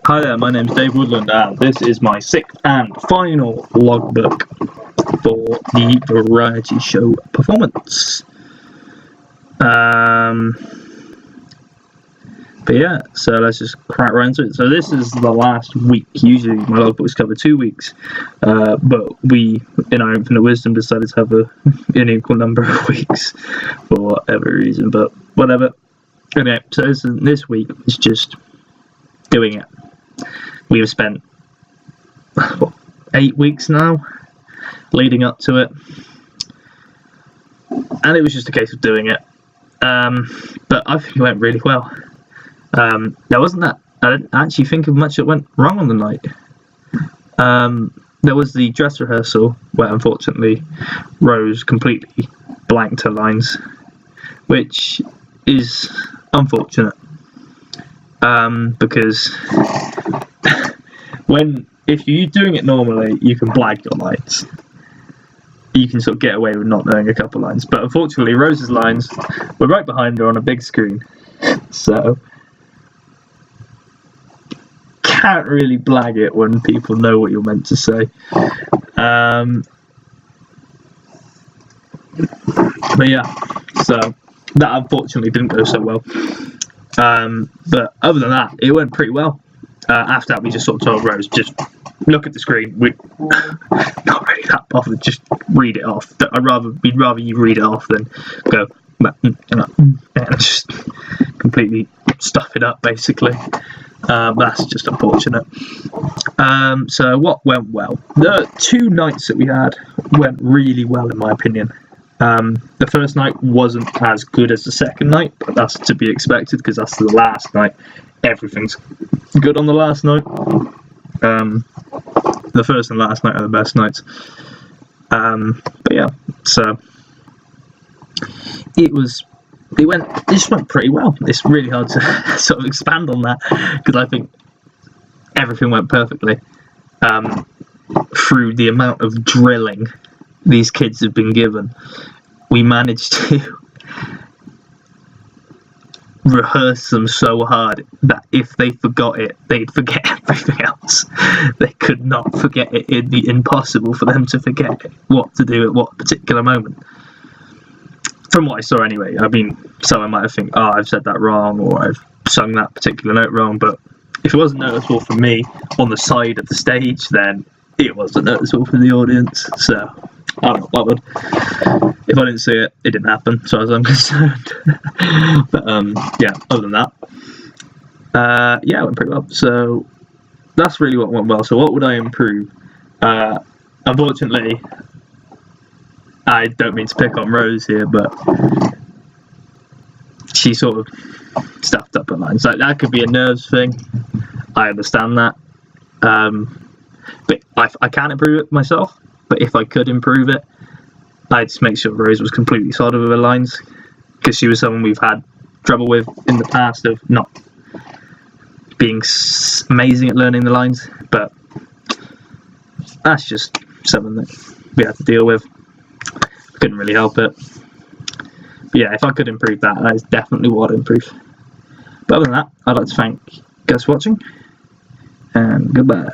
Hi there, my name's Dave Woodland and this is my sixth and final logbook for the variety show performance. But yeah, so let's just crack right into it. So this is the last week. Usually my logbooks cover 2 weeks, but we, in our infinite wisdom, decided to have an equal number of weeks for whatever reason, but whatever. Okay, so this week is just doing it. We have spent 8 weeks now leading up to it, and it was just a case of doing it. But I think it went really well. There wasn't that. I didn't actually think of much that went wrong on the night. There was the dress rehearsal where unfortunately Rose completely blanked her lines, which is unfortunate. Because if you're doing it normally, you can blag your lines. You can sort of get away with not knowing a couple lines. But unfortunately, Rose's lines were right behind her on a big screen, so can't really blag it when people know what you're meant to say. But yeah, so that unfortunately didn't go so well. But other than that, it went pretty well. After that, we just sort of told Rose, just look at the screen. We're not really that bothered. Just read it off. We'd rather you read it off than go and just completely stuff it up, basically. That's just unfortunate. So what went well? The 2 nights that we had went really well, in my opinion. The first night wasn't as good as the second night, but that's to be expected because that's the last night. Everything's good on the last night. The first and last night are the best nights. But yeah, so it just went pretty well. It's really hard to sort of expand on that because I think everything went perfectly. Through the amount of drilling these kids have been given, we managed to rehearse them so hard that if they forgot it, they'd forget everything else. They could not forget it. It'd be impossible for them to forget what to do at what particular moment. From what I saw anyway. I mean, someone might think, oh, I've said that wrong, or I've sung that particular note wrong, but if it wasn't noticeable for me on the side of the stage, then it wasn't noticeable for the audience, so I'm not bothered. If I didn't see it, it didn't happen, as far as I'm concerned. But yeah, other than that, yeah, it went pretty well. So that's really what went well. So what would I improve? Unfortunately, I don't mean to pick on Rose here, but she sort of stuffed up her lines. Like, that could be a nerves thing. I understand that. But I can't improve it myself. But if I could improve it, I'd just make sure Rose was completely solid with her lines, because she was someone we've had trouble with in the past of not being amazing at learning the lines. But that's just something that we had to deal with. Couldn't really help it. But yeah, if I could improve that is definitely what I'd improve. But other than that, I'd like to thank you guys for watching, and goodbye.